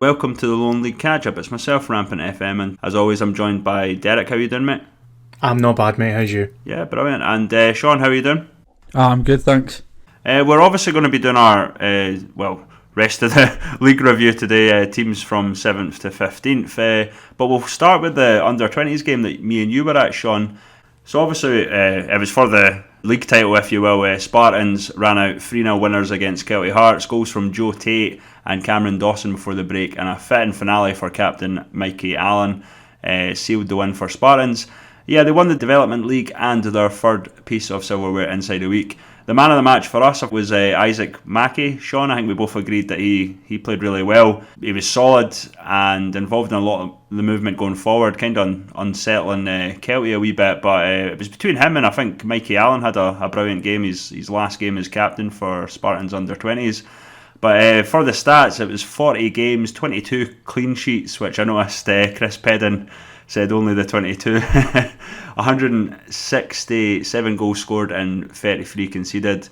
welcome to the Lowland League Catchup. It's myself, Rampant FM, and as always I'm joined by Derek. How you doing, mate? I'm not bad, mate. How's you? Yeah, brilliant. And Sean, how are you doing? I'm good, thanks. We're obviously going to be doing our rest of the league review today, teams from 7th to 15th, but we'll start with the under-20s game that me and you were at, Sean. So obviously it was for the league title, if you will. Spartans ran out 3-0 winners against Kelty Hearts, goals from Joe Tate and Cameron Dawson before the break, and a fitting finale for captain Mikey Allen sealed the win for Spartans. Yeah, they won the Development League and their third piece of silverware inside a week. The man of the match for us was Isaac Mackey. Sean, I think we both agreed that he played really well. He was solid and involved in a lot of the movement going forward, kind of unsettling Kelty a wee bit. But it was between him and I think Mikey Allen had a brilliant game. His last game as captain for Spartans under-20s. But for the stats, it was 40 games, 22 clean sheets, which I noticed Chris Pedden said only the 22. 167 goals scored and 33 conceded.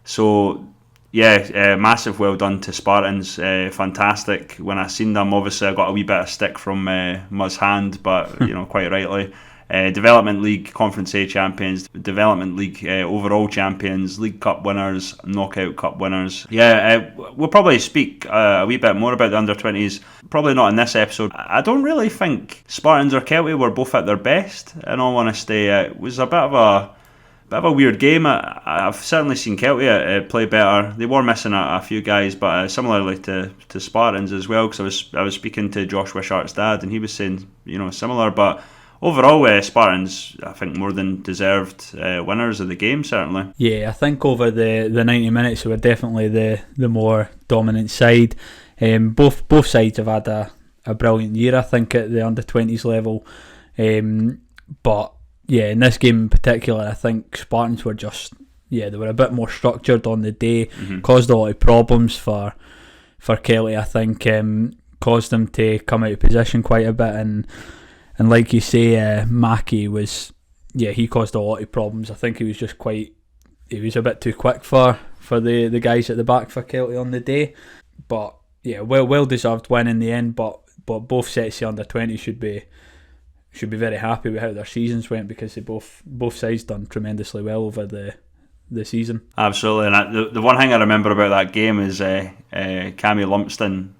So, yeah, massive well done to Spartans. Fantastic. When I seen them, obviously I got a wee bit of stick from Muzz Hand, but quite rightly. Development League Conference A champions, Development League overall champions, League Cup winners, Knockout Cup winners. We'll probably speak a wee bit more about the under-20s, probably not in this episode. I don't really think Spartans or Kelty were both at their best, in all honesty. It was a bit of a weird game. I've certainly seen Kelty play better. They were missing a few guys, but similarly to Spartans as well, because I was speaking to Josh Wishart's dad, and he was saying similar, but overall, Spartans, I think, more than deserved winners of the game, certainly. Yeah, I think over the 90 minutes, we were definitely the more dominant side. Both sides have had a brilliant year, I think, at the under-20s level. But, yeah, in this game in particular, I think Spartans were they were a bit more structured on the day, caused a lot of problems for Kelty, I think, caused them to come out of position quite a bit, and like you say, Mackie he caused a lot of problems. I think he was a bit too quick for the guys at the back for Kelty on the day. But yeah, well deserved win in the end. But both sets of under-20 should be very happy with how their seasons went, because they both sides done tremendously well over the season. Absolutely, and the one thing I remember about that game is Cammy Lumsden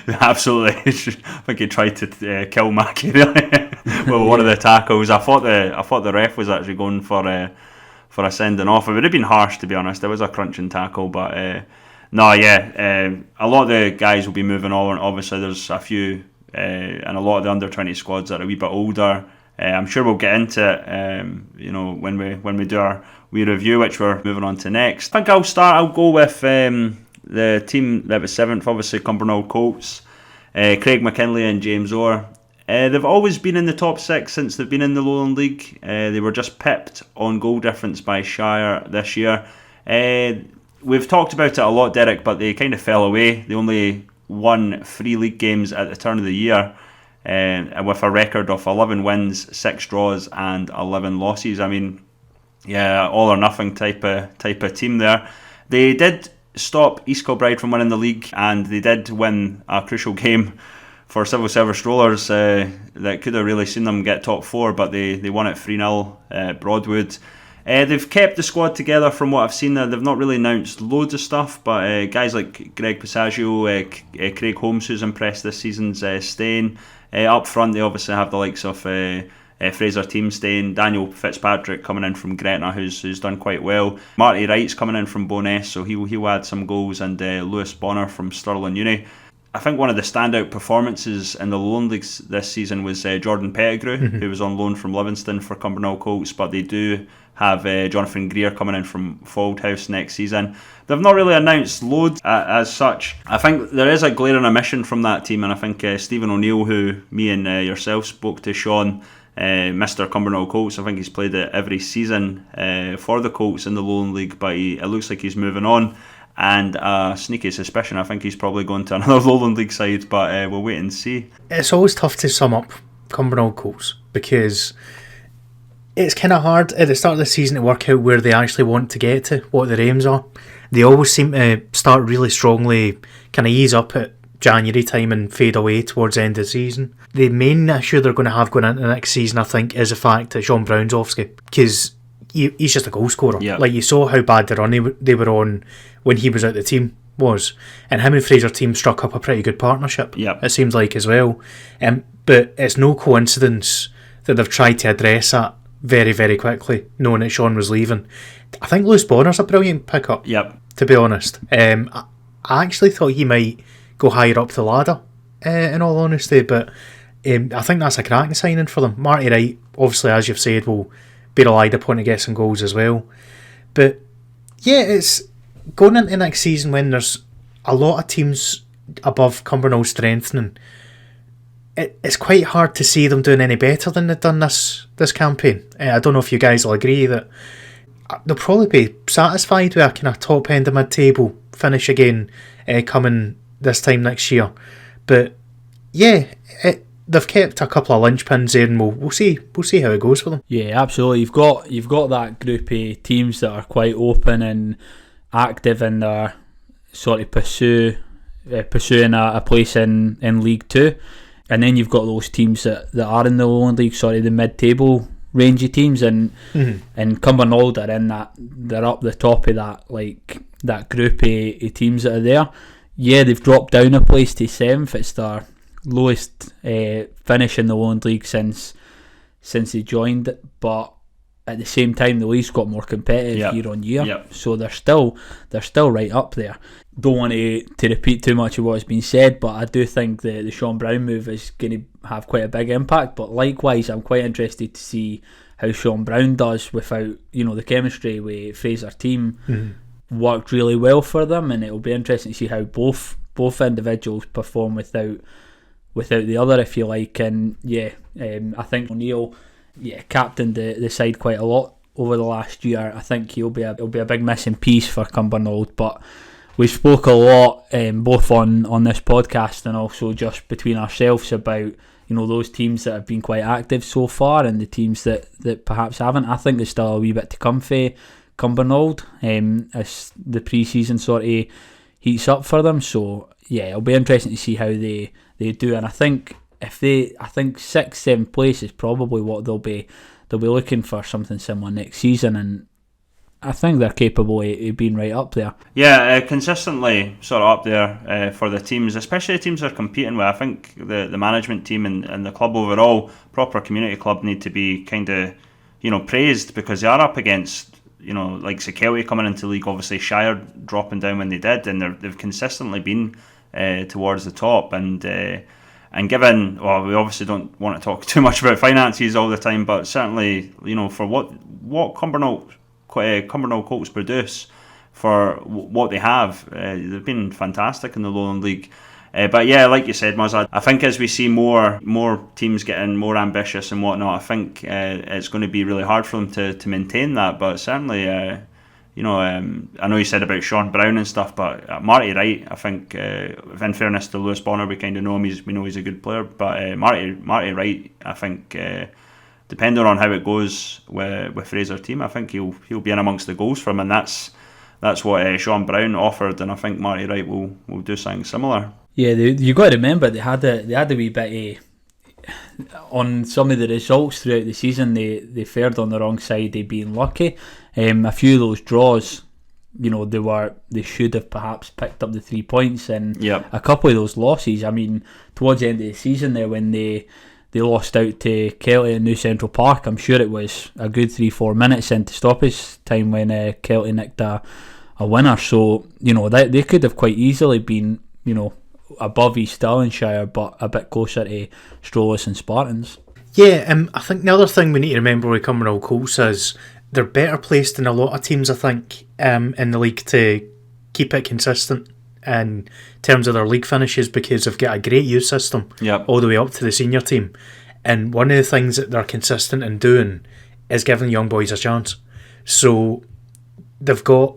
absolutely, I think he tried to kill Mackie really with one of the tackles. I thought the ref was actually going for a sending off. It would have been harsh, to be honest. It was a crunching tackle, but a lot of the guys will be moving on. Obviously there's a few and a lot of the under-20 squads that are a wee bit older. I'm sure we'll get into it when we do our wee review, which we're moving on to next. I think I'll go with the team that was 7th, obviously Cumbernauld Colts, Craig McKinley and James Orr. They've always been in the top 6 since they've been in the Lowland League. They were just pipped on goal difference by Shire this year. We've talked about it a lot, Derek, but they kind of fell away. They only won 3 league games at the turn of the year, with a record of 11 wins, 6 draws and 11 losses. I mean, yeah, all or nothing type of team there. They did stop East Kilbride from winning the league, and they did win a crucial game for Civil Service Strollers that could have really seen them get top 4, but they won it 3-0 at Broadwood. They've kept the squad together from what I've seen. They've not really announced loads of stuff, but guys like Greg Passaggio, Craig Holmes, who's impressed this season's staying. Up front they obviously have the likes of Fraser Team staying, Daniel Fitzpatrick coming in from Gretna, who's done quite well. Marty Wright's coming in from Bo'ness, so he'll add some goals, and Lewis Bonner from Stirling Uni. I think one of the standout performances in the Lowland League this season was Jordan Pettigrew, who was on loan from Livingston for Cumbernauld Colts, but they do have Jonathan Greer coming in from Fauldhouse next season. They've not really announced loads as such. I think there is a glaring omission from that team, and I think Stephen O'Neill, who me and yourself spoke to, Sean, Mr. Cumbernauld Colts, I think he's played it every season for the Colts in the Lowland League, but it looks like he's moving on. And a sneaky suspicion, I think he's probably going to another Lowland League side, but we'll wait and see. It's always tough to sum up Cumbernauld Colts, because it's kind of hard at the start of the season to work out where they actually want to get to, what their aims are. They always seem to start really strongly, kind of ease up at January time and fade away towards the end of the season. The main issue they're going to have going into the next season, I think, is the fact that Sean Brown's off, because he's just a goal scorer. Yeah. Like, you saw how bad the run they were on when he was out the team was, and him and Fraser team struck up a pretty good partnership. Yep. It seems like as well. But it's no coincidence that they've tried to address that very, very quickly, knowing that Sean was leaving. I think Lewis Bonner's a brilliant pickup. Yep. To be honest, I actually thought he might go higher up the ladder, in all honesty, but I think that's a cracking signing for them. Marty Wright, obviously, as you've said, will be relied upon to get some goals as well. But yeah, it's going into next season when there's a lot of teams above Cumbernauld strengthening. It's quite hard to see them doing any better than they've done this campaign. I don't know if you guys will agree that they'll probably be satisfied with a kind of top end of mid-table finish again coming this time next year. But yeah, they've kept a couple of linchpins there, and we'll see how it goes for them. Yeah, absolutely. You've got that group of teams that are quite open and active in their sort of pursuing a place in League 2, and then you've got those teams that are in the Lowland League, sort of the mid-table range of teams, and Cumbernauld are in that. They're up the top of that group of teams that are there. Yeah, they've dropped down a place to 7th. It's their lowest finish in the Lowland League since they joined, but at the same time the league's got more competitive year on year, so they're still right up there. Don't want to repeat too much of what has been said, but I do think the Sean Brown move is going to have quite a big impact. But likewise, I'm quite interested to see how Sean Brown does without, the chemistry with Fraser team worked really well for them, and it'll be interesting to see how both individuals perform without the other, if you like. And I think O'Neill captained the side quite a lot over the last year. I think he'll be a big missing piece for Cumbernauld, but we spoke a lot both on this podcast and also just between ourselves about those teams that have been quite active so far and the teams that perhaps haven't. I think there's still a wee bit to come for Cumbernauld as the pre-season sort of heats up for them. So yeah, it'll be interesting to see how they do, and I think 6th, 7th place is probably what they'll be looking for, something similar next season, and I think they're capable of being right up there. Yeah, consistently sort of up there for the teams, especially the teams they're competing with. I think the management team and the club overall, proper community club, need to be kind of praised, because they are up against like Kelty coming into league, obviously Shire dropping down when they did, and they've consistently been towards the top, and given, well, we obviously don't want to talk too much about finances all the time, but certainly for what Cumbernauld Colts produce for what they have, they've been fantastic in the Lowland League. But yeah, like you said, Muzz, I think as we see more teams getting more ambitious and whatnot, I think it's going to be really hard for them to maintain that. But certainly, I know you said about Sean Brown and stuff, but Marty Wright, I think, in fairness to Lewis Bonner, we kind of know him. We know he's a good player, but Marty Wright, I think, depending on how it goes with Fraser's team, I think he'll be in amongst the goals for him, and that's what Sean Brown offered, and I think Marty Wright will do something similar. Yeah, you got to remember they had a wee bit on some of the results throughout the season. They fared on the wrong side of being lucky. A few of those draws, they should have perhaps picked up the 3 points, and a couple of those losses. I mean, towards the end of the season there, when they lost out to Kelty at New Central Park, I'm sure it was a good 3-4 minutes into stoppage time when Kelty nicked a winner. So they could have quite easily been above East Stirlingshire, but a bit closer to Strollers and Spartans. Yeah, I think the other thing we need to remember with Cumbernauld Colts is they're better placed than a lot of teams, I think, in the league to keep it consistent in terms of their league finishes, because they've got a great youth system all the way up to the senior team. And one of the things that they're consistent in doing is giving young boys a chance. So they've got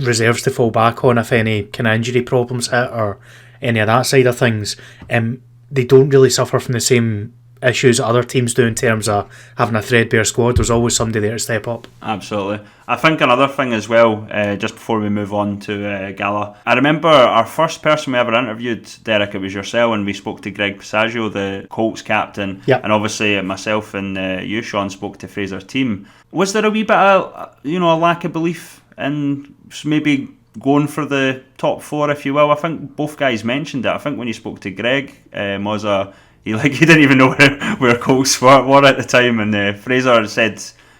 reserves to fall back on if any kind of injury problems hit or any of that side of things. They don't really suffer from the same issues that other teams do in terms of having a threadbare squad, there's always somebody there to step up. Absolutely. I think another thing as well, just before we move on to Gala, I remember our first person we ever interviewed, Derek, it was yourself, and we spoke to Greg Passaggio, the Colts captain, Yep. and obviously myself and you, Sean, spoke to Fraser's team. Was there a wee bit of, a lack of belief in maybe going for the top 4, if you will? I think both guys mentioned it. I think when you spoke to Greg, Mozza, he didn't even know where Colts were at the time, and Fraser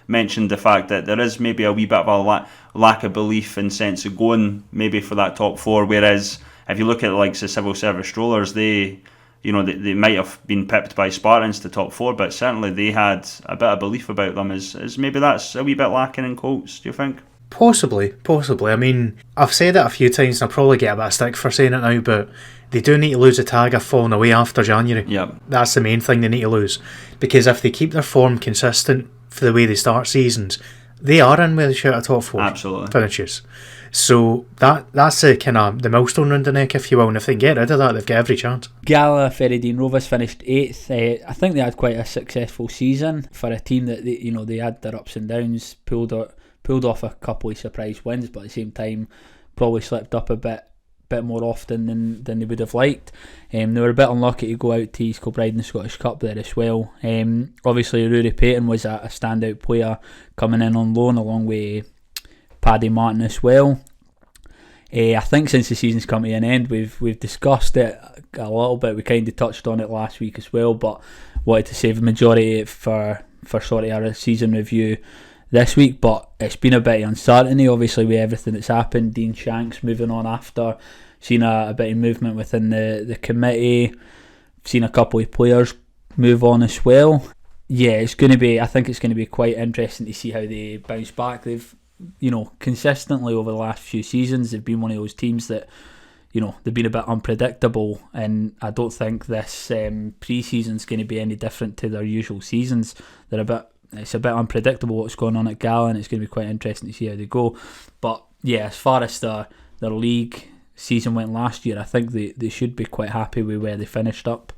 mentioned the fact that there is maybe a wee bit of a lack of belief in sense of going maybe for that top 4, whereas if you look at like the civil service strollers, they might have been pipped by Spartans to top 4, but certainly they had a bit of belief about them. Is maybe that's a wee bit lacking in Colts, do you think? Possibly. I mean, I've said it a few times and I'll probably get a bit of stick for saying it now, but they do need to lose the tag of falling away after January. Yep. That's the main thing they need to lose. Because if they keep their form consistent for the way they start seasons, they are in with a shout at top 4 Absolutely. finishes. So that's the kind of the milestone round the neck, if you will, and if they can get rid of that, they've got every chance. Gala Ferrydean Rovers finished 8th. I think they had quite a successful season for a team that they had their ups and downs, pulled off a couple of surprise wins, but at the same time probably slipped up a bit more often than they would have liked. They were a bit unlucky to go out to East Kilbride in the Scottish Cup there as well. Obviously Rory Payton was a standout player coming in on loan along with Paddy Martin as well. I think since the season's come to an end, we've discussed it a little bit. We kind of touched on it last week as well, but wanted to save the majority of it for sort of our season review this week. But it's been a bit of uncertainty, obviously, with everything that's happened. Dean Shanks moving on after, seen a bit of movement within the committee, seen a couple of players move on as well. Yeah, I think it's going to be quite interesting to see how they bounce back. They've consistently over the last few seasons, they've been one of those teams that, they've been a bit unpredictable, and I don't think this pre-season's going to be any different to their usual seasons. It's a bit unpredictable what's going on at Gala, and it's going to be quite interesting to see how they go. But yeah, as far as their league season went last year, I think they should be quite happy with where they finished up.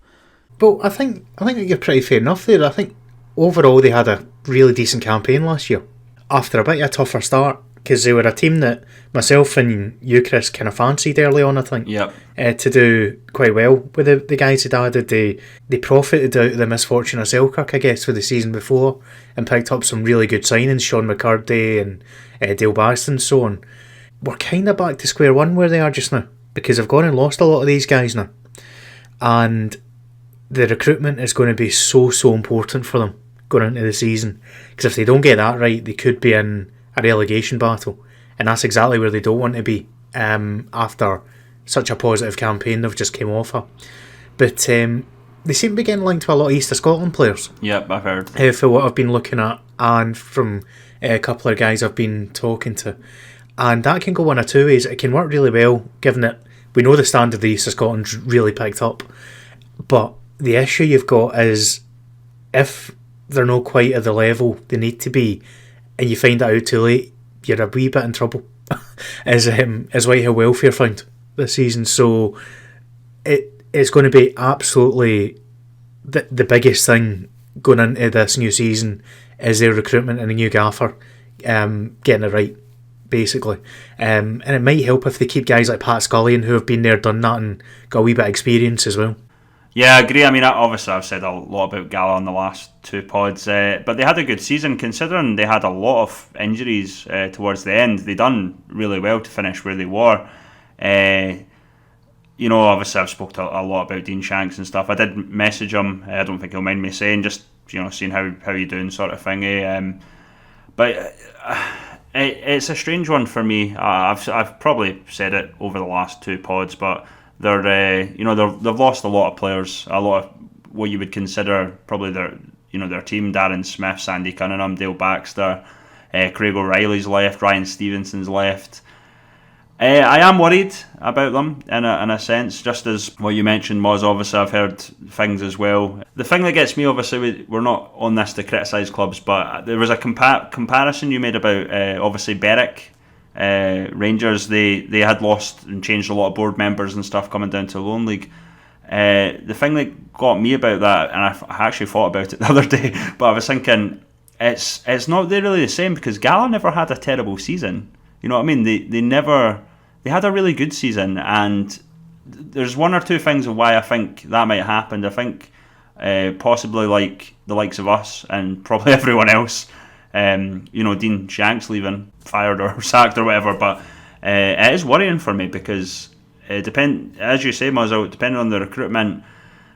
But I think you're pretty fair enough there. I think overall they had a really decent campaign last year, after a bit of a tougher start, because they were a team that myself and you, Chris, kind of fancied early on, I think. Yep. To do quite well with the guys they'd added. They profited out of the misfortune of Selkirk, I guess, for the season before, and picked up some really good signings, Sean McCurdy and Dale Baxton and so on. We're kind of back to square one where they are just now, because they've gone and lost a lot of these guys now. And the recruitment is going to be so important for them going into the season, because if they don't get that right, they could be in a relegation battle, and that's exactly where they don't want to be after such a positive campaign they've just came off of. But they seem to be getting linked to a lot of East of Scotland players. Yep, I've heard. For what I've been looking at, and from a couple of guys I've been talking to, and that can go one of two ways. It can work really well, given that we know the standard of the East of Scotland's really picked up, but the issue you've got is if they're not quite at the level they need to be, and you find that out too late, you're a wee bit in trouble. as Whitehill Welfare found this season. So it's going to be absolutely the biggest thing going into this new season is their recruitment and a new gaffer getting it right, basically. And it might help if they keep guys like Pat Scullion, who have been there, done that, and got a wee bit of experience as well. Yeah, I agree. I mean, obviously I've said a lot about Gala on the last two pods, but they had a good season considering they had a lot of injuries towards the end. They done really well to finish where they were. Obviously I've spoke a lot about Dean Shanks and stuff. I did message him. I don't think he'll mind me saying, just seeing how you doing sort of thing. But it's a strange one for me. I've probably said it over the last two pods, but they've lost a lot of players, a lot of what you would consider probably their team. Darren Smith, Sandy Cunningham, Dale Baxter, Craig O'Reilly's left, Ryan Stevenson's left. I am worried about them in a sense, just as what you mentioned, Moz. Obviously I've heard things as well. The thing that gets me, obviously we're not on this to criticise clubs, but there was a comparison you made about obviously Berwick. Rangers, they had lost and changed a lot of board members and stuff coming down to the Lowland League. The thing that got me about that, and I actually thought about it the other day, but I was thinking it's not really the same, because Gala never had a terrible season. You know what I mean? They had a really good season, and there's one or two things of why I think that might have happened. I think possibly like the likes of us and probably everyone else. Dean Shanks leaving, fired or sacked or whatever, but it is worrying for me, because as you say, Muzzle, depending on the recruitment,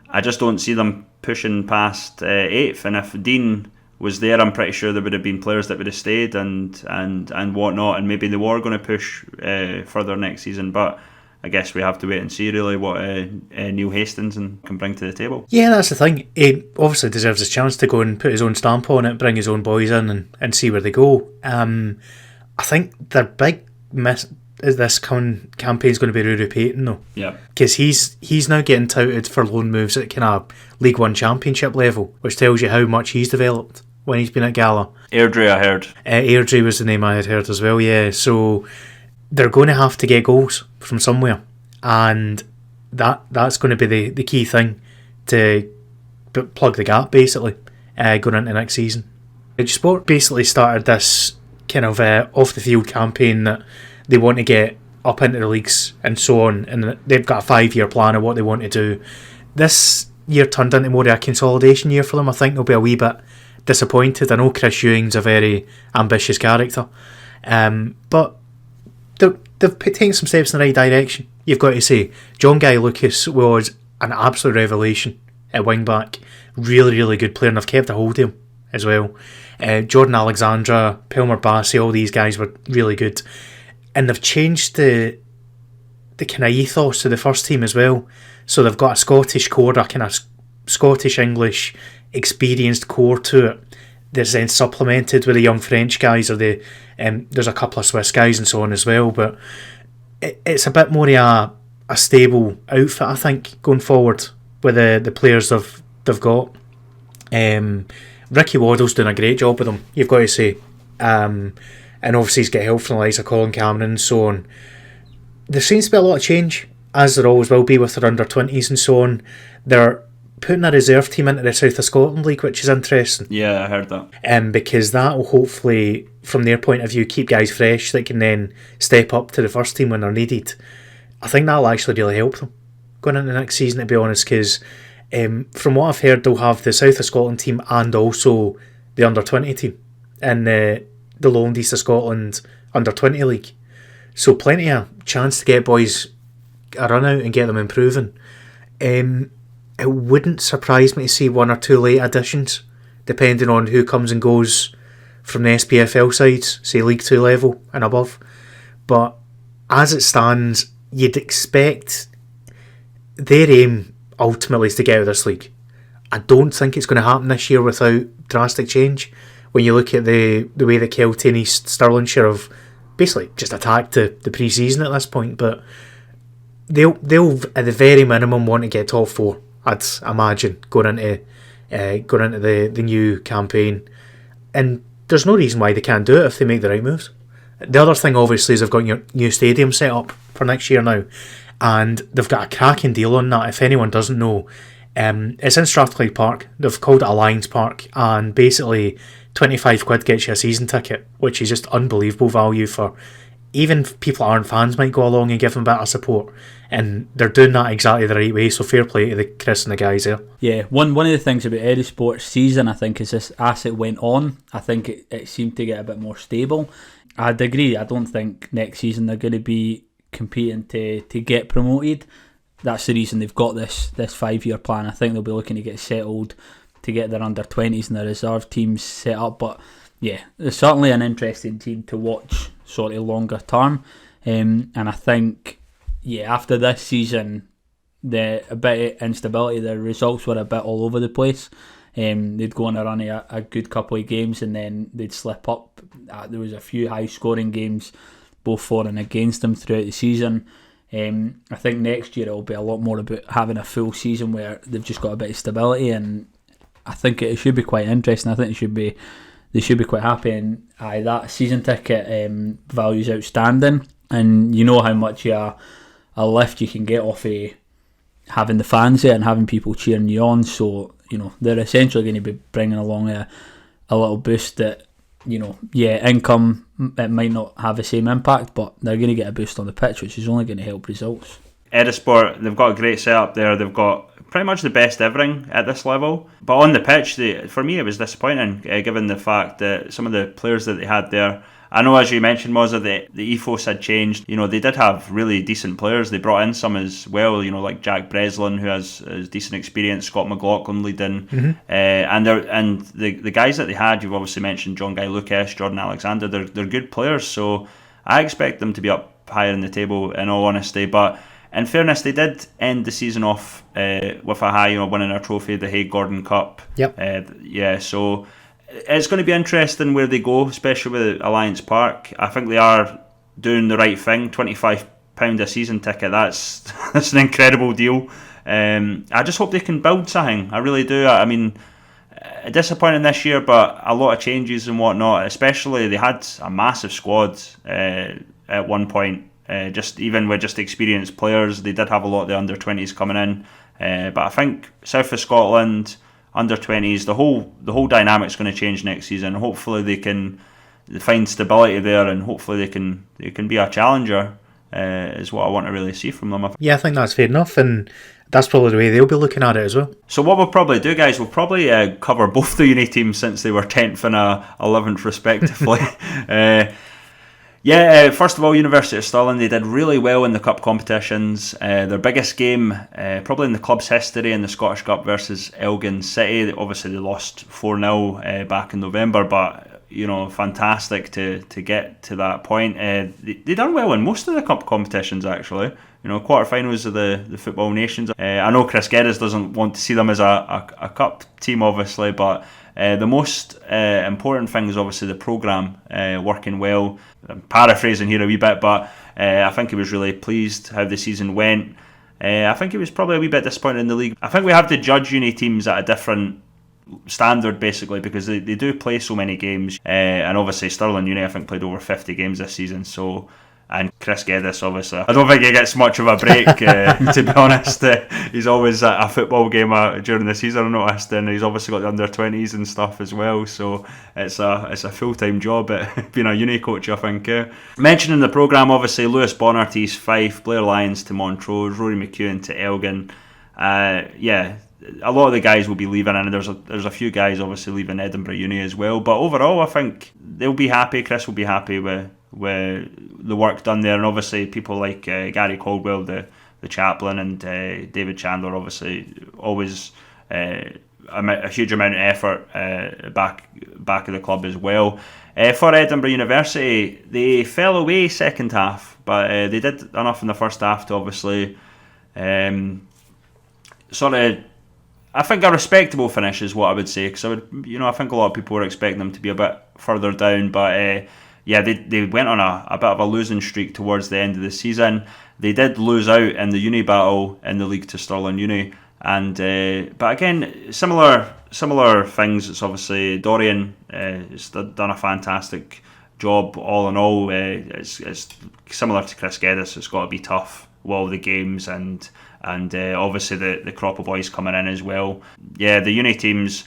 I just don't see them pushing past 8th. And if Dean was there, I'm pretty sure there would have been players that would have stayed and whatnot, and maybe they were going to push further next season. But I guess we have to wait and see really what Neil Hastings can bring to the table. Yeah, that's the thing. He obviously deserves his chance to go and put his own stamp on it, bring his own boys in and see where they go. I think their big miss is this campaign's going to be Ruru Payton, though. Yeah. Because he's now getting touted for loan moves at kind of League One Championship level, which tells you how much he's developed when he's been at Gala. Airdrie, I heard. Airdrie was the name I had heard as well, yeah. So they're going to have to get goals from somewhere, and that's going to be the key thing to plug the gap, basically, going into next season. Sport basically started this kind of off-the-field campaign that they want to get up into the leagues and so on, and they've got a 5-year plan of what they want to do. This year turned into more of a consolidation year for them. I think they'll be a wee bit disappointed. I know Chris Ewing's a very ambitious character, but they've taken some steps in the right direction, you've got to say. John Guy Lucas was an absolute revelation at wing back. Really, really good player, and they've kept a hold of him as well. Jordan Alexandra, Pelmer Bassey, all these guys were really good. And they've changed the kind of ethos to the first team as well. So they've got a Scottish core, a kind of Scottish-English experienced core to it. There's then supplemented with the young French guys, or there's a couple of Swiss guys and so on as well. But it's a bit more of a stable outfit, I think, going forward with the players they've got. Ricky Waddle's doing a great job with them, you've got to say. And obviously he's got help from the likes of Colin Cameron and so on. There seems to be a lot of change, as there always will be with their under-20s and so on. They're putting a reserve team into the South of Scotland League, which is interesting. Yeah, I heard that. Because that will hopefully, from their point of view, keep guys fresh that can then step up to the first team when they're needed. I think that'll actually really help them going into next season, to be honest, because from what I've heard, they'll have the South of Scotland team and also the under-20 team in the Lowland East of Scotland under-20 league. So plenty of chance to get boys a run out and get them improving. It wouldn't surprise me to see one or two late additions, depending on who comes and goes from the SPFL sides, say League 2 level and above. But as it stands, you'd expect their aim ultimately is to get out of this league. I don't think it's going to happen this year without drastic change. When you look at the way that Kelty and East Stirlingshire have basically just attacked the pre-season at this point, but they'll at the very minimum want to get top 4, I'd imagine, going into the new campaign. And there's no reason why they can't do it if they make the right moves. The other thing, obviously, is they've got your new stadium set up for next year now, and they've got a cracking deal on that. If anyone doesn't know, it's in Strathclyde Park. They've called it Alliance Park, and basically 25 quid gets you a season ticket, which is just unbelievable value for even people that aren't fans might go along and give them a bit of support, and they're doing that exactly the right way, so fair play to the Chris and the guys there. Yeah, one of the things about Eddie Sports season, I think, is this as it went on, I think it seemed to get a bit more stable. I'd agree, I don't think next season they're going to be competing to get promoted. That's the reason they've got this 5-year plan. I think they'll be looking to get settled, to get their under-20s and their reserve teams set up. But yeah, it's certainly an interesting team to watch sort of longer term. And I think, yeah, after this season, a bit of instability, the results were a bit all over the place. They'd go on a run of a good couple of games and then they'd slip up. There was a few high-scoring games, both for and against them throughout the season. I think next year it'll be a lot more about having a full season where they've just got a bit of stability, and I think it should be quite interesting. I think they should be quite happy, and that season ticket value's outstanding, and you know how much a lift you can get off a having the fans there and having people cheering you on. So, they're essentially going to be bringing along a little boost that, income, it might not have the same impact, but they're going to get a boost on the pitch, which is only going to help results. Edisport, they've got a great setup there. They've got pretty much the best everything at this level. But on the pitch, for me, it was disappointing, given the fact that some of the players that they had there, I know, as you mentioned, Mozza, the ethos had changed. They did have really decent players. They brought in some as well, like Jack Breslin, who has decent experience, Scott McLaughlin leading. And the guys that they had, you've obviously mentioned John Guy Lucas, Jordan Alexander, they're good players. So I expect them to be up higher in the table, in all honesty. But in fairness, they did end the season off with a high, winning a trophy, the Hague Gordon Cup. Yep. So it's going to be interesting where they go, especially with Alliance Park. I think they are doing the right thing. £25 a season ticket, that's an incredible deal. I just hope they can build something. I really do. I mean, disappointing this year, but a lot of changes and whatnot. Especially they had a massive squad at one point. Even with just experienced players, they did have a lot of the under-20s coming in. But I think South of Scotland, under-20s, the whole dynamic's going to change next season. Hopefully they can find stability there, and hopefully they can be a challenger. Is what I want to really see from them. Yeah, I think that's fair enough, and that's probably the way they'll be looking at it as well. So what we'll probably do, guys, we'll probably cover both the uni teams since they were 10th and 11th respectively. First of all, University of Stirling, they did really well in the cup competitions. Their biggest game, probably in the club's history, in the Scottish Cup versus Elgin City. Obviously, they lost 4-0 back in November, but fantastic to get to that point. They done well in most of the cup competitions, actually. Quarterfinals of the Football Nations. I know Chris Geddes doesn't want to see them as a cup team, obviously, but the most important thing is obviously the programme working well. I'm paraphrasing here a wee bit, but I think he was really pleased how the season went. I think he was probably a wee bit disappointed in the league. I think we have to judge uni teams at a different standard, basically, because they do play so many games. And obviously Stirling Uni, I think, played over 50 games this season, and Chris Geddes, obviously, I don't think he gets much of a break, to be honest. He's always at a football game during the season, I noticed, and he's obviously got the under-20s and stuff as well, so it's a full-time job at being a uni coach, I think. Mentioning the programme, obviously, Lewis Bonner to East Fife, Blair Lyons to Montrose, Rory McEwen to Elgin. A lot of the guys will be leaving, and there's a few guys obviously leaving Edinburgh Uni as well, but overall I think they'll be happy. Chris will be happy with the work done there, and obviously people like Gary Caldwell, the chaplain, and David Chandler, obviously always a huge amount of effort back of the club as well. For Edinburgh University, they fell away second half, but they did enough in the first half to obviously I think a respectable finish is what I would say, because I think a lot of people were expecting them to be a bit further down, but they went on a bit of a losing streak towards the end of the season. They did lose out in the uni battle in the league to Stirling Uni, and but again, similar things. It's obviously Dorian has done a fantastic job all in all. It's similar to Chris Geddes. It's got to be tough with all the games, and obviously the crop of boys coming in as well. Yeah, the uni teams,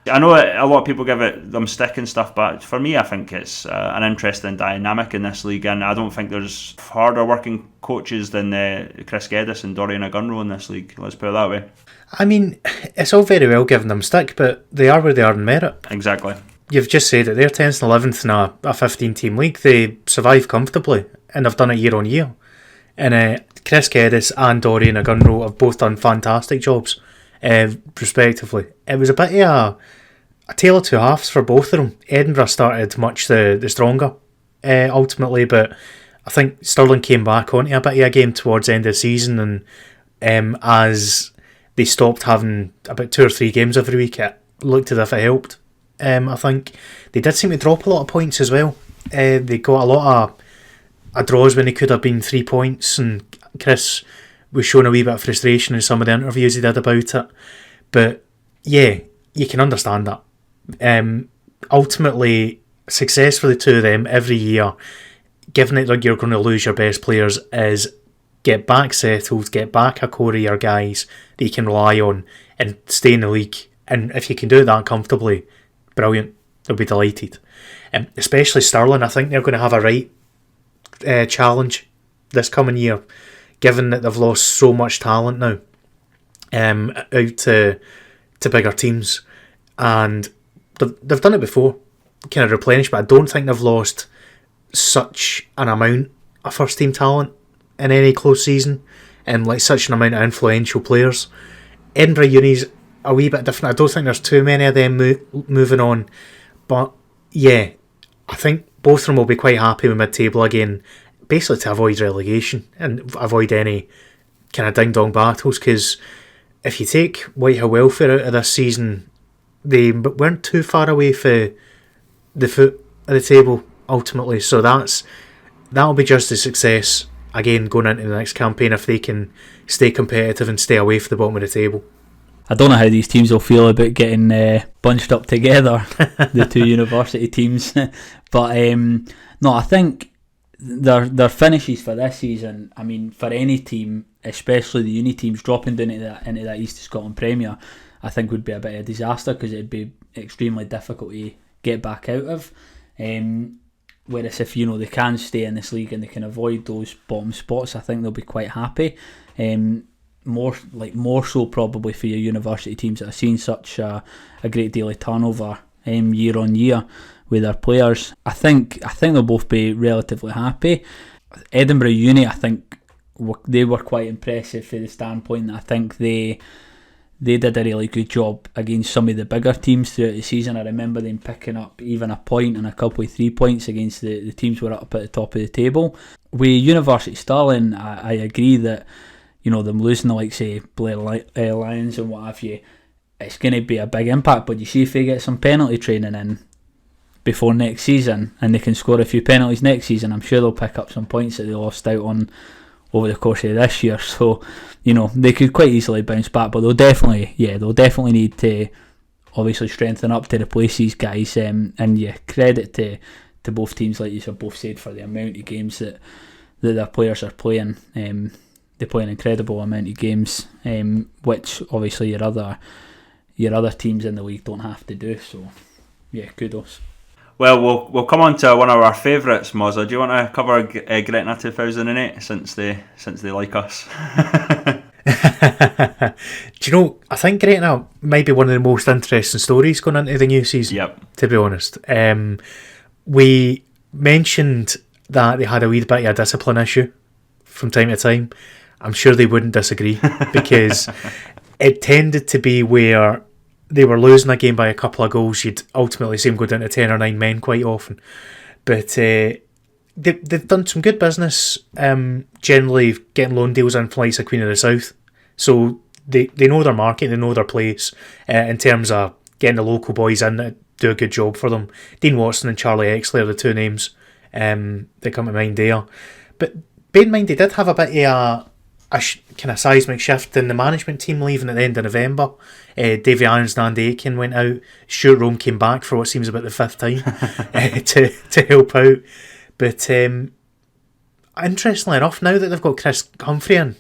I know a lot of people give them stick and stuff, but for me I think it's an interesting dynamic in this league, and I don't think there's harder working coaches than Chris Geddes and Dorian Agunro in this league, let's put it that way. I mean, it's all very well giving them stick, but they are where they are in merit. Exactly. You've just said it, they're 10th and 11th in a 15-team league. They survive comfortably, and they've done it year on year. And Chris Geddes and Dorian Agunro have both done fantastic jobs, respectively. It was a bit of a tale of two halves for both of them. Edinburgh started much the stronger, ultimately, but I think Stirling came back onto a bit of a game towards the end of the season, and as they stopped having about 2 or 3 games every week, it looked as if it helped. I think they did seem to drop a lot of points as well. They got a lot of draws when they could have been 3 points, and Chris was showing a wee bit of frustration in some of the interviews he did about it. But yeah, you can understand that. Ultimately, success for the two of them every year, given that you're going to lose your best players, is get back settled, get back a core of your guys that you can rely on and stay in the league. And if you can do that comfortably, brilliant. They'll be delighted. Especially Stirling, I think they're going to have a right challenge this coming year, given that they've lost so much talent now out to bigger teams. And they've done it before, kind of replenished, but I don't think they've lost such an amount of first team talent in any close season, and like such an amount of influential players. Edinburgh Uni's a wee bit different. I don't think there's too many of them moving on, but yeah, I think both of them will be quite happy with mid-table again, basically to avoid relegation and avoid any kind of ding-dong battles, because if you take Whitehill Welfare out of this season, they weren't too far away for the foot of the table ultimately, so that'll be just a success again going into the next campaign if they can stay competitive and stay away from the bottom of the table. I don't know how these teams will feel about getting bunched up together, the two university teams, but no, I think their finishes for this season, I mean, for any team, especially the uni teams, dropping down into that East of Scotland Premier, I think would be a bit of a disaster, because it'd be extremely difficult to get back out of. Whereas if they can stay in this league and they can avoid those bottom spots, I think they'll be quite happy. More so probably for your university teams that have seen such a great deal of turnover year on year with their players. I think they'll both be relatively happy. Edinburgh Uni, I think they were quite impressive from the standpoint that I think they did a really good job against some of the bigger teams throughout the season. I remember them picking up even a point and a couple of 3 points against the teams who were up at the top of the table. With University Stirling, I agree that them losing the likes of Blair Lions and what have you, it's going to be a big impact. But you see, if they get some penalty training in before next season and they can score a few penalties next season, I'm sure they'll pick up some points that they lost out on over the course of this year. So they could quite easily bounce back, but they'll definitely need to obviously strengthen up to replace these guys. And yeah, credit to both teams, like you have both said, for the amount of games that their players are playing. They play an incredible amount of games, which obviously your other teams in the league don't have to do. So yeah, kudos. Well, we'll come on to one of our favourites, Mozza. Do you want to cover Gretna 2008 since they like us? Do you know, I think Gretna might be one of the most interesting stories going into the new season. Yep. To be honest, we mentioned that they had a wee bit of a discipline issue from time to time. I'm sure they wouldn't disagree, because it tended to be where they were losing a game by a couple of goals, you'd ultimately see them go down to 10 or 9 men quite often. But they've done some good business, generally getting loan deals in for like Queen of the South. So they know their market, they know their place in terms of getting the local boys in that do a good job for them. Dean Watson and Charlie Exley are the two names that come to mind there. But bear in mind, they did have a bit of a kind of seismic shift in the management team leaving at the end of November. Davy Irons and Andy Aitken went out. Stuart Rome came back for what seems about the 5th time to help out. But interestingly enough, now that they've got Chris Humphrey in,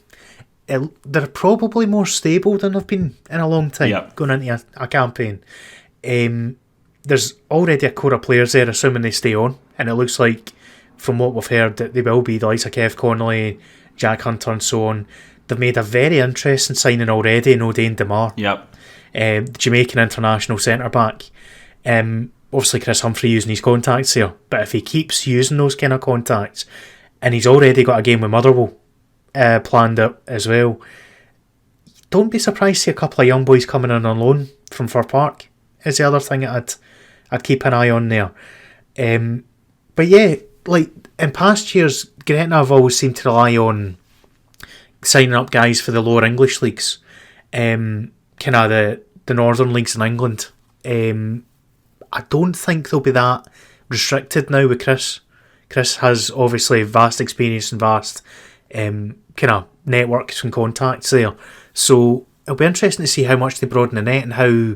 they're probably more stable than they've been in a long time going into a campaign. There's already a core of players there, assuming they stay on, and it looks like, from what we've heard, that they will be the likes of Kev Connolly, Jack Hunter and so on. They've made a very interesting signing already in O'Dane Demar. Yep. The Jamaican international centre-back. Obviously Chris Humphrey using his contacts here, but if he keeps using those kind of contacts, and he's already got a game with Motherwell planned up as well, don't be surprised to see a couple of young boys coming in on loan from Fir Park, is the other thing that I'd keep an eye on there. But yeah, like in past years, Gretna have always seemed to rely on signing up guys for the lower English leagues, kind of the northern leagues in England. I don't think they'll be that restricted now with Chris. Chris has obviously vast experience and vast kind of networks and contacts there. So it'll be interesting to see how much they broaden the net and how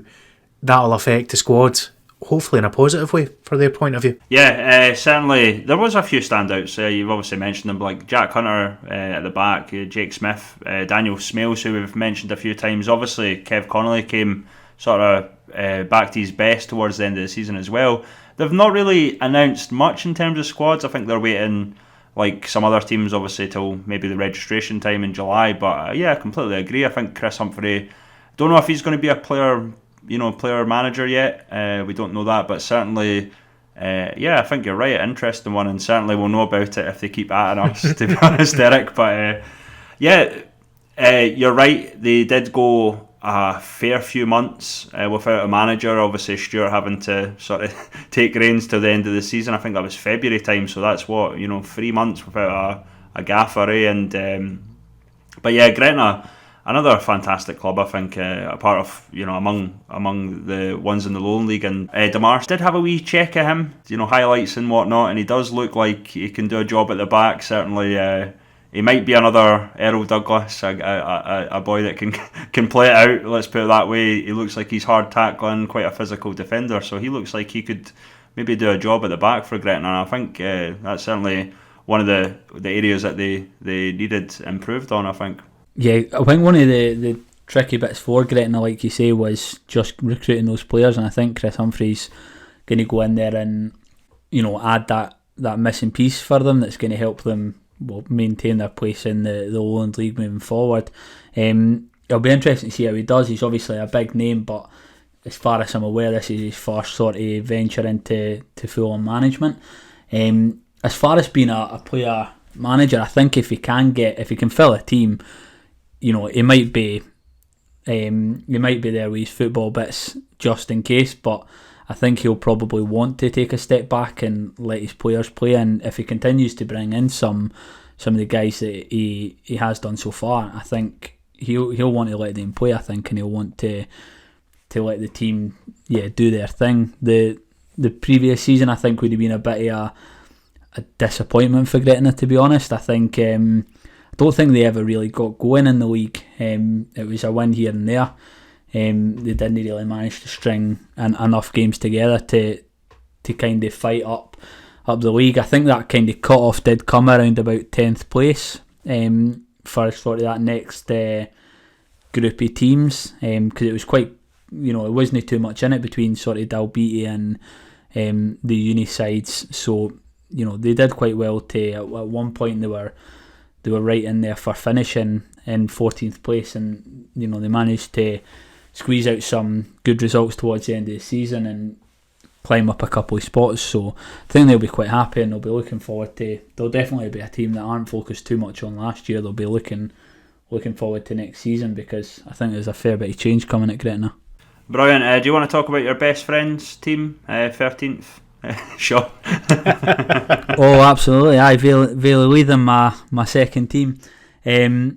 that'll affect the squad hopefully in a positive way for their point of view. Yeah, certainly there was a few standouts. You've obviously mentioned them, like Jack Hunter at the back, Jake Smith, Daniel Smales, who we've mentioned a few times. Obviously, Kev Connolly came sort of back to his best towards the end of the season as well. They've not really announced much in terms of squads. I think they're waiting, like some other teams, obviously, till maybe the registration time in July. But yeah, I completely agree. I think Chris Humphrey, don't know if he's going to be a player manager yet. We don't know that, but certainly, I think you're right. Interesting one, and certainly we'll know about it if they keep at us. To be honest, Eric. But you're right. They did go a fair few months without a manager. Obviously, Stuart having to sort of take reins till the end of the season. I think that was February time, so that's 3 months without a gaffer. But yeah, Gretna, another fantastic club, I think, a part of, among the ones in the Lowland League. And Demars did have a wee check at him, highlights and whatnot, and he does look like he can do a job at the back. Certainly, he might be another Errol Douglas, a boy that can play it out, let's put it that way. He looks like he's hard tackling, quite a physical defender, so he looks like he could maybe do a job at the back for Gretna. And I think that's certainly one of the areas that they needed improved on, I think. Yeah, I think one of the tricky bits for Gretna, like you say, was just recruiting those players, and I think Chris Humphrey's going to go in there and add that missing piece for them that's going to help them maintain their place in the Lowland League moving forward. It'll be interesting to see how he does. He's obviously a big name, but as far as I'm aware, this is his first sort of venture into full-on management. As far as being a player manager, I think if he can fill a team, he might be there with his football bits just in case, but I think he'll probably want to take a step back and let his players play. And if he continues to bring in some of the guys that he has done so far, I think he'll want to let them play. I think, and he'll want to let the team do their thing. The previous season, I think, would have been a bit of a disappointment for Gretna, to be honest. I think I don't think they ever really got going in the league. It was a win here and there. They didn't really manage to string enough games together to kind of fight up the league. I think that kind of cut-off did come around about 10th place for sort of that next group of teams, because it was quite, it wasn't too much in it between sort of Dalbeattie and the uni sides. So, they did quite well at one point they were right in there for finishing in 14th place, and they managed to squeeze out some good results towards the end of the season and climb up a couple of spots. So I think they'll be quite happy, and they'll be looking forward to. They'll definitely be a team that aren't focused too much on last year. They'll be looking forward to next season, because I think there's a fair bit of change coming at Gretna. Brilliant. Do you want to talk about your best friends team, 13th? Sure. Oh, absolutely. Vale Leithen, my second team. They're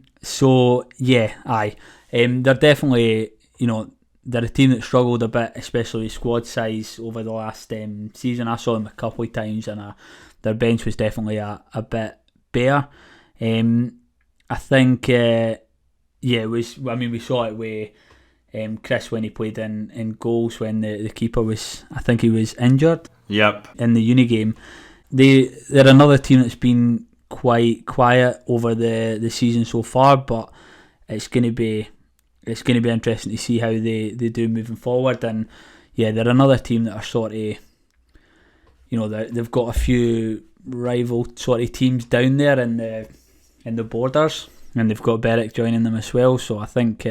definitely, they're a team that struggled a bit, especially with squad size over the last season. I saw them a couple of times, and their bench was definitely a bit bare. I think, it was. I mean, we saw it with Chris when he played in goals when the keeper was, I think he was injured. Yep. In the uni game, they're another team that's been quite quiet over the season so far, but it's going to be interesting to see how they do moving forward. And they're another team that are sort of, they've got a few rival sort of teams down there in the borders, and they've got Berwick joining them as well. So I think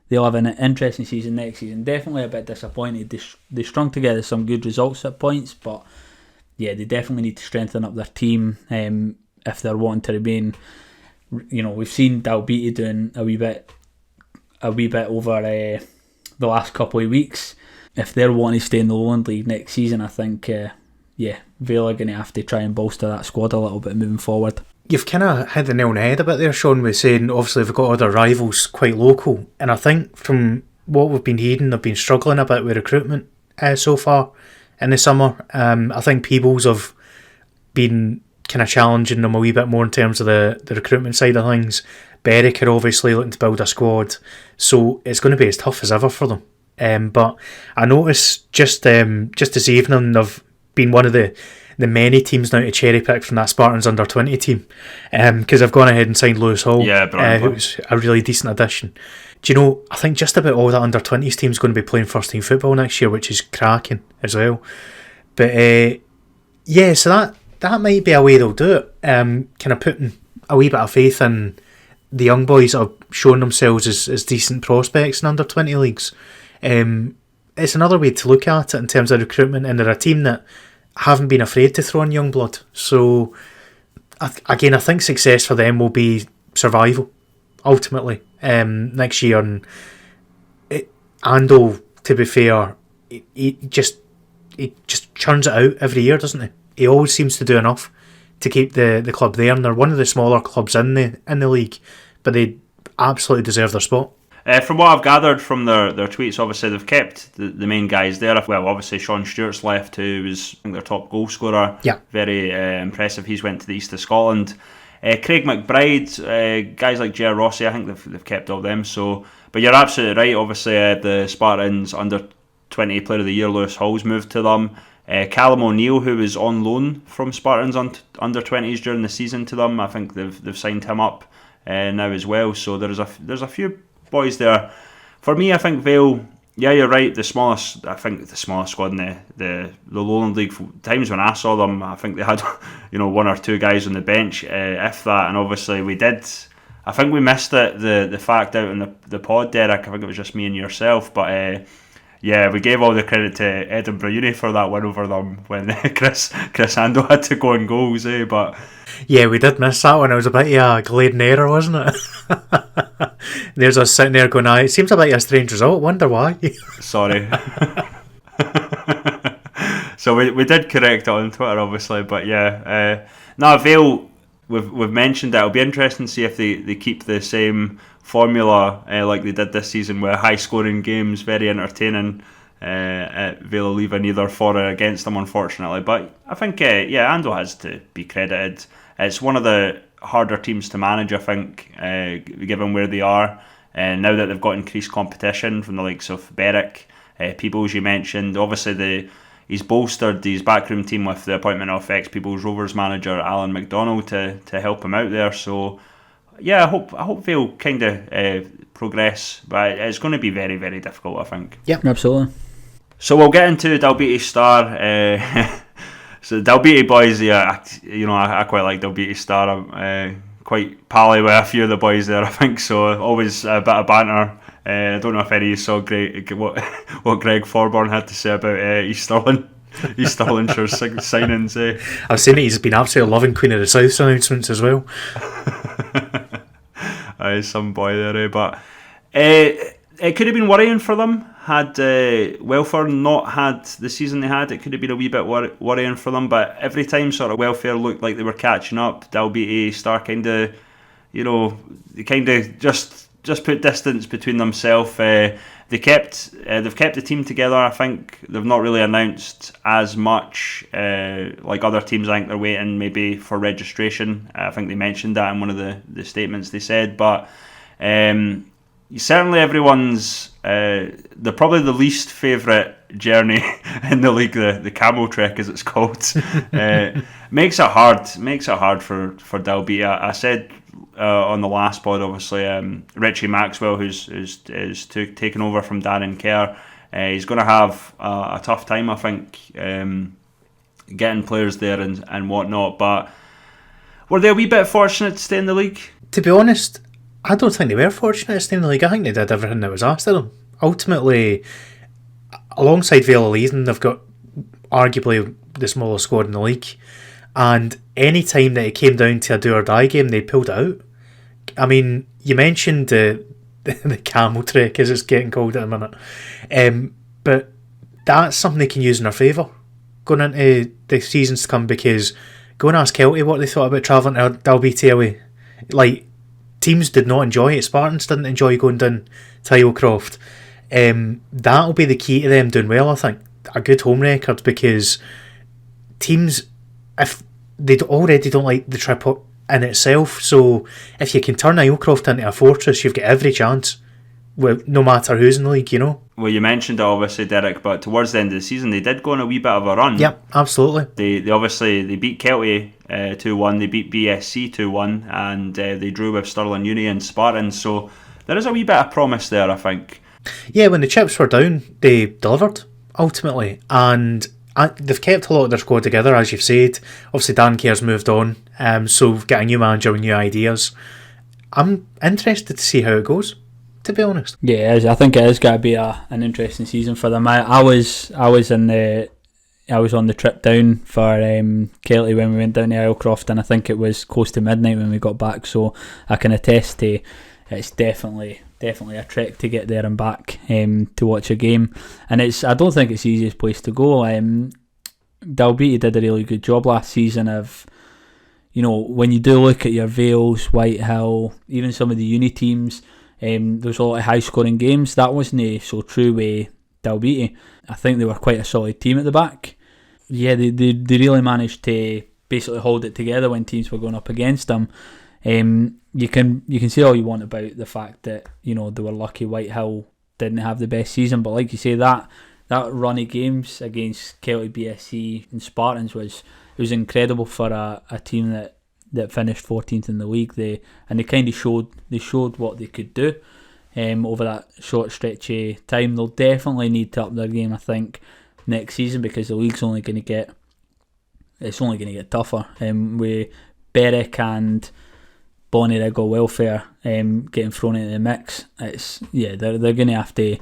they'll have an interesting season next season. Definitely a bit disappointed. They strung together some good results at points, but they definitely need to strengthen up their team if they're wanting to remain. We've seen Dalbeattie doing a wee bit over the last couple of weeks. If they're wanting to stay in the Lowland League next season, I think Vale are going to have to try and bolster that squad a little bit moving forward. You've kind of hit the nail on the head a bit there, Sean, with saying obviously they've got other rivals quite local, and I think from what we've been hearing, they've been struggling a bit with recruitment so far in the summer. I think Peebles have been kind of challenging them a wee bit more in terms of the recruitment side of things. Berwick are obviously looking to build a squad, so it's going to be as tough as ever for them But I noticed just this evening they've been one of the many teams now to cherry pick from that Spartans under-20 team, because I've gone ahead and signed Lewis Hall, who's a really decent addition. Do you know, I think just about all that under-20s team's going to be playing first team football next year, which is cracking as well. But so that might be a way they'll do it, kind of putting a wee bit of faith in the young boys that have shown themselves as decent prospects in under-20 leagues. It's another way to look at it in terms of recruitment, and they're a team that haven't been afraid to throw in young blood. So I think success for them will be survival ultimately next year. And Ando, to be fair, he just churns it out every year, doesn't he? He always seems to do enough to keep the club there, and they're one of the smaller clubs in the league, but they absolutely deserve their spot. From what I've gathered from their tweets, obviously they've kept the main guys there. Well, obviously Sean Stewart's left, who was, I think, their top goal scorer. Yeah. Very impressive. He's went to the east of Scotland. Craig McBride, guys like Ger Rossi, I think they've kept all them. So, but you're absolutely right. Obviously, the Spartans under-20 Player of the Year, Lewis Hall's moved to them. Callum O'Neill, who was on loan from Spartans under-20s during the season to them, I think they've signed him up now as well. So there's a few boys there. For me, I think Vale, yeah, you're right, the smallest squad in the Lowland League. Times when I saw them, I think they had one or two guys on the bench, if that. And obviously I think we missed it, the fact out in the pod, Derek. I think it was just me and yourself, but yeah, we gave all the credit to Edinburgh Uni for that win over them when Chris Ando had to go on goals, but yeah, we did miss that one. It was a bit of a glaring error, wasn't it? There's us sitting there going, it seems a bit of a strange result, wonder why. Sorry. So we did correct it on Twitter, obviously, but yeah. Vale, we've mentioned that it'll be interesting to see if they keep the same formula like they did this season, with high scoring games, very entertaining. At Vale leaving either for or against them, unfortunately. But I think Ando has to be credited. It's one of the harder teams to manage, I think, given where they are. And now that they've got increased competition from the likes of Berwick, Peebles you mentioned, obviously he's bolstered his backroom team with the appointment of ex-Peebles Rovers manager Alan McDonald to help him out there. So yeah, I hope Vale kind of progress, but it's going to be very, very difficult, I think. Yep, absolutely. So we'll get into Dalbeattie Star. So Dalbeattie boys, I quite like Dalbeattie Star. I'm quite pally with a few of the boys there, I think. So always a bit of banter. I don't know if any of you saw what Greg Forborn had to say about East Stirling. East Stirlingshire's signings. I've seen it. He's been absolutely loving Queen of the South announcements as well. Some boy there, but it could have been worrying for them had Welfare not had the season they had. It could have been a wee bit worrying for them, but every time sort of Welfare looked like they were catching up, Dalbeattie Star kind of just put distance between themselves. They've kept the team together. I think they've not really announced as much like other teams. I think they're waiting maybe for registration. I think they mentioned that in one of the statements they said. But certainly everyone's they're probably the least favourite journey in the league, the camel trek as it's called. Makes it hard for Dalbeattie. I said on the last pod, obviously, Richie Maxwell, who's taken over from Darren Kerr, he's going to have a tough time, I think, getting players there and whatnot. But were they a wee bit fortunate to stay in the league? To be honest, I don't think they were fortunate to stay in the league. I think they did everything that was asked of them. Ultimately, alongside Vale leading, they've got arguably the smallest squad in the league. And any time that it came down to a do-or-die game, they pulled it out. I mean, you mentioned the camel trek, as it's getting called at the minute. But that's something they can use in their favour going into the seasons to come, because go and ask Kelty what they thought about travelling to Dalbeattie away. Like, teams did not enjoy it. Spartans didn't enjoy going down to Highcroft. That'll be the key to them doing well, I think. A good home record, because teams, if they already don't like the trip in itself, so if you can turn Highcroft into a fortress, you've got every chance, no matter who's in the league, Well, you mentioned it obviously, Derek, but towards the end of the season they did go on a wee bit of a run. Yep, absolutely. They obviously they beat Kelty 2-1, they beat BSC 2-1, and they drew with Stirling Uni and Spartans. So there is a wee bit of promise there, I think. Yeah, when the chips were down, they delivered ultimately, and they've kept a lot of their squad together, as you've said. Obviously, Dan Kerr's moved on, so we've got a new manager with new ideas. I'm interested to see how it goes, to be honest. Yeah, I think it is going to be an interesting season for them. I was on the trip down for Kelty when we went down to Islecroft, and I think it was close to midnight when we got back. So I can attest to it's definitely a trek to get there and back to watch a game. And I don't think it's the easiest place to go. Dalbeattie did a really good job last season of, when you do look at your Vales, Whitehill, even some of the uni teams, there's a lot of high scoring games. That wasn't so true with Dalbeattie. I think they were quite a solid team at the back. Yeah, they really managed to basically hold it together when teams were going up against them. You can say all you want about the fact that they were lucky Whitehill didn't have the best season, but like you say, that run of games against Kelty, BSC and Spartans was incredible for a team that finished 14th in the league. They kind of showed what they could do over that short stretch of time. They'll definitely need to up their game, I think, next season, because the league's only going to get tougher. With Berwick and Bonnyrigg Welfare getting thrown into the mix, they're going to have to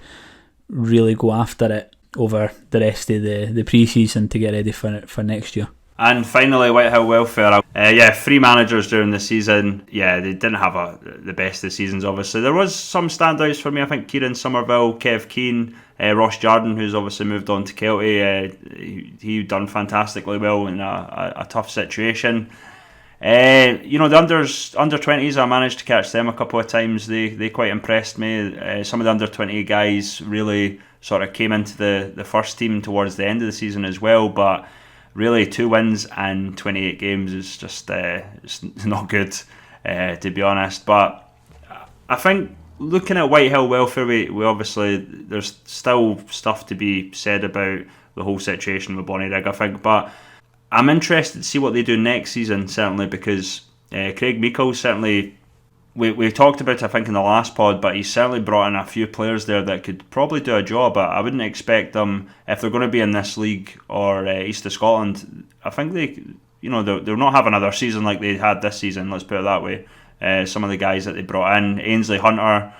really go after it over the rest of the pre-season to get ready for next year. And finally, Whitehill Welfare. 3 managers during the season. Yeah, they didn't have the best of seasons, obviously. There was some standouts for me. I think Kieran Somerville, Kev Keane, Ross Jordan, who's obviously moved on to Kelty. He done fantastically well in a tough situation. The under 20s, I managed to catch them a couple of times. They quite impressed me. Some of the under 20 guys really sort of came into the first team towards the end of the season as well, but really 2 wins and 28 games is just it's not good, to be honest. But I think looking at Whitehill Welfare, we obviously, there's still stuff to be said about the whole situation with Bonnyrigg, I think, but I'm interested to see what they do next season, certainly, because Craig Meikle's certainly, we talked about it, I think, in the last pod, but he's certainly brought in a few players there that could probably do a job. I wouldn't expect them, if they're going to be in this league or East of Scotland, I think they'll not have another season like they had this season, let's put it that way. Some of the guys that they brought in, Ainsley Hunter,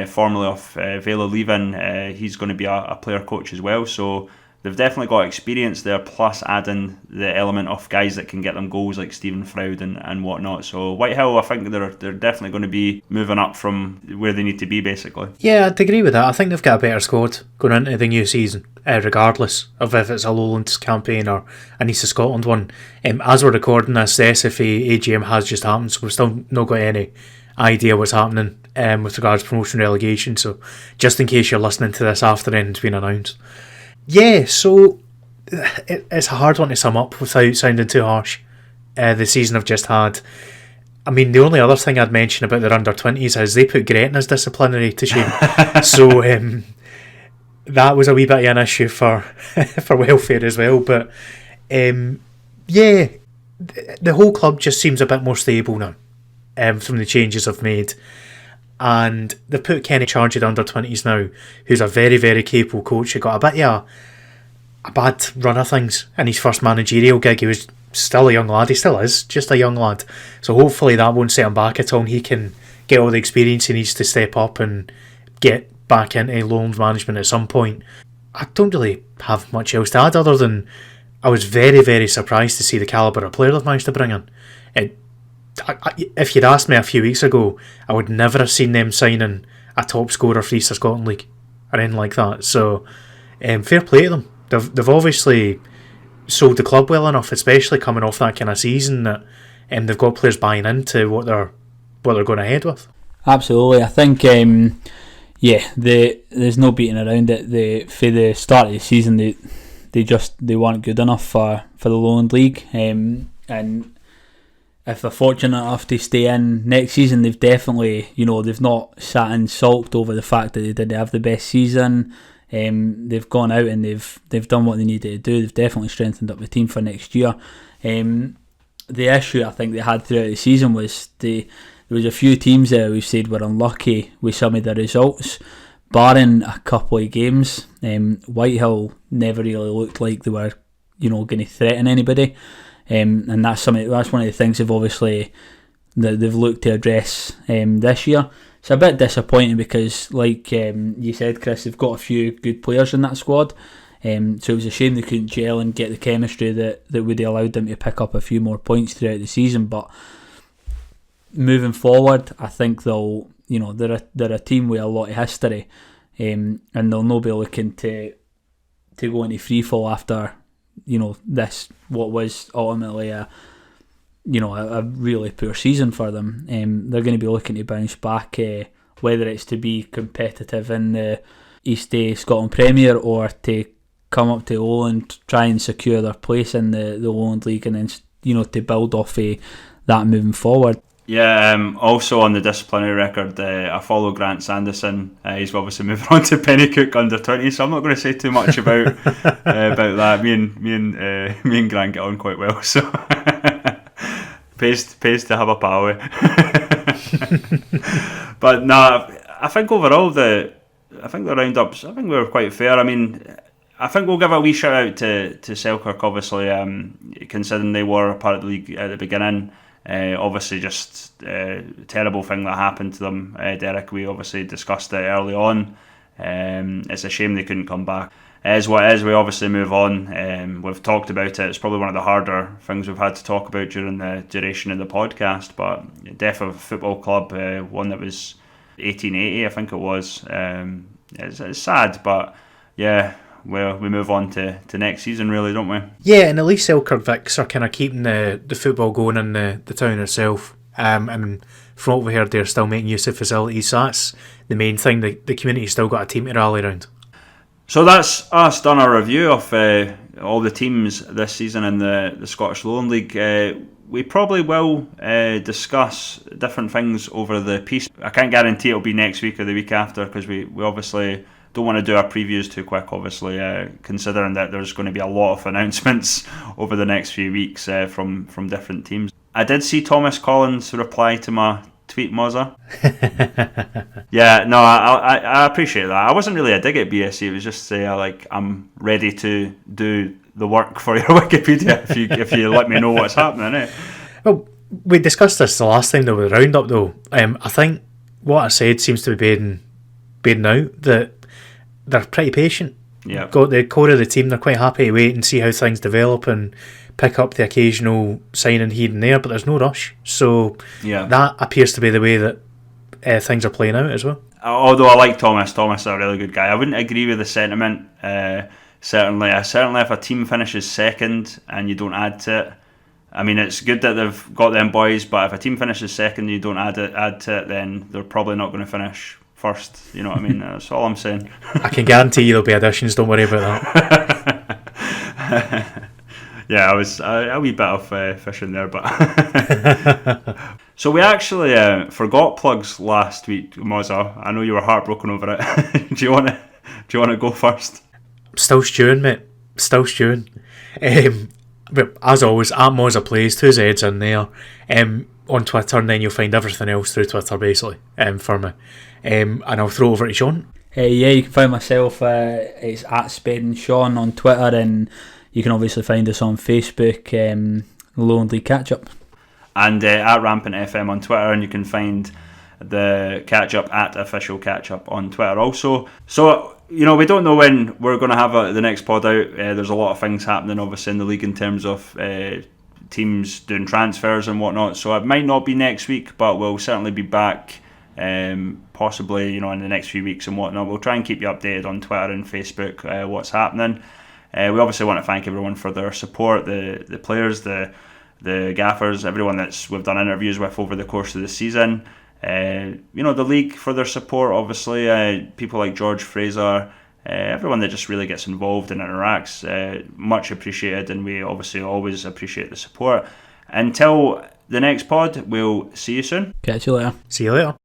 formerly of Vale Leaving, he's going to be a player coach as well, so they've definitely got experience there, plus adding the element of guys that can get them goals like Stephen Froud and whatnot. So Whitehill, I think they're definitely going to be moving up from where they need to be, basically. Yeah, I'd agree with that. I think they've got a better squad going into the new season, regardless of if it's a Lowlands campaign or an East of Scotland one. As we're recording this, the SFA AGM has just happened, so we've still not got any idea what's happening with regards to promotion relegation. So just in case you're listening to this after it's been announced. Yeah, so it's a hard one to sum up without sounding too harsh. The season I've just had. I mean, the only other thing I'd mention about their under-20s is they put Gretna's disciplinary to shame. So that was a wee bit of an issue for Welfare as well. But the whole club just seems a bit more stable now from the changes I've made. And they've put Kenny in charge of the under-20s now, who's a very, very capable coach. He got a bit of a bad run of things in his first managerial gig. He was still a young lad. He still is, just a young lad. So hopefully that won't set him back at all, and he can get all the experience he needs to step up and get back into Lowland management at some point. I don't really have much else to add other than I was very, very surprised to see the calibre of player they've managed to bring in. If you'd asked me a few weeks ago, I would never have seen them signing a top scorer for East of Scotland League or anything like that. So fair play to them. They've obviously sold the club well enough, especially coming off that kind of season, that they've got players buying into what they're going ahead with. Absolutely, I think there's no beating around it. For the start of the season, they weren't good enough for the Lowland League, and if they're fortunate enough to stay in next season, they've definitely, they've not sat and sulked over the fact that they didn't have the best season. they've gone out and they've done what they needed to do. They've definitely strengthened up the team for next year. The issue I think they had throughout the season was there was a few teams there we said were unlucky with some of the results. Barring a couple of games, Whitehill never really looked like they were, going to threaten anybody, and that's one of the things they've looked to address this year. It's a bit disappointing because, like you said, Chris, they've got a few good players in that squad. So it was a shame they couldn't gel and get the chemistry that would have allowed them to pick up a few more points throughout the season. But moving forward, I think they're a team with a lot of history, and they'll not be looking to go into freefall after this what was ultimately a really poor season for them. They're going to be looking to bounce back, whether it's to be competitive in the East Scotland Premier or to come up to Lowland, try and secure their place in the Lowland League, and then to build off that moving forward. Yeah, also on the disciplinary record, I follow Grant Sanderson. He's obviously moving on to Pennycook under 20, so I'm not going to say too much about that. Me and Grant get on quite well, so pays to have a pal. But no, I think overall the roundups, I think we were quite fair. I mean, I think we'll give a wee shout out to Selkirk, obviously, considering they were a part of the league at the beginning. Obviously, just a terrible thing that happened to them. Derek, we obviously discussed it early on. It's a shame they couldn't come back. As what is, we obviously move on. We've talked about it. It's probably one of the harder things we've had to talk about during the duration of the podcast. But death of a football club, one that was 1880, I think it was. It's sad, but yeah. Well, we move on to next season, really, don't we? Yeah, and at least Selkirk Vics are kind of keeping the football going in the town itself. And from what we heard, they're still making use of facilities. So that's the main thing. The community's still got a team to rally around. So that's us done a review of all the teams this season in the Scottish Lowland League. We probably will discuss different things over the piece. I can't guarantee it'll be next week or the week after, because we obviously don't want to do our previews too quick, obviously, considering that there's going to be a lot of announcements over the next few weeks from different teams. I did see Thomas Collins reply to my tweet, Mozza. Yeah, no, I appreciate that. I wasn't really a dig at BSC. It was just say I'm ready to do the work for your Wikipedia if you let me know what's happening. Well, we discussed this the last time though with the roundup though. I think what I said seems to be bearing out, that they're pretty patient. Yeah. Got the core of the team, they're quite happy to wait and see how things develop and pick up the occasional signing here and there, but there's no rush. So yeah, that appears to be the way that things are playing out as well. Although I like Thomas. Thomas is a really good guy. I wouldn't agree with the sentiment. Certainly if a team finishes second and you don't add to it, I mean, it's good that they've got them boys, but if a team finishes second and you don't add to it, then they're probably not going to finish first. You know what I mean? That's all I'm saying. I can guarantee you there'll be additions, don't worry about that. Yeah, I was a wee bit of fishing there, but so we actually forgot plugs last week, Mozza. I know you were heartbroken over it. Do you want to go first? Still stewing, mate. Still stewing. But as always, at Mozza Plays, 2 Z's in there. On Twitter, and then you'll find everything else through Twitter, basically, for me. And I'll throw it over to Sean. Yeah, you can find myself. It's at SpedandSean on Twitter, and you can obviously find us on Facebook, Lowland League Catchup. And at Rampant FM on Twitter, and you can find the Catchup at Official Catchup on Twitter also. So, we don't know when we're going to have the next pod out. There's a lot of things happening, obviously, in the league in terms of teams doing transfers and whatnot. So it might not be next week, but we'll certainly be back, possibly, in the next few weeks and whatnot. We'll try and keep you updated on Twitter and Facebook what's happening. We obviously want to thank everyone for their support, the players, the gaffers, everyone we've done interviews with over the course of the season. The league for their support, obviously, people like George Fraser, everyone that just really gets involved and interacts, much appreciated, and we obviously always appreciate the support. Until the next pod, we'll see you soon. Catch you later. See you later.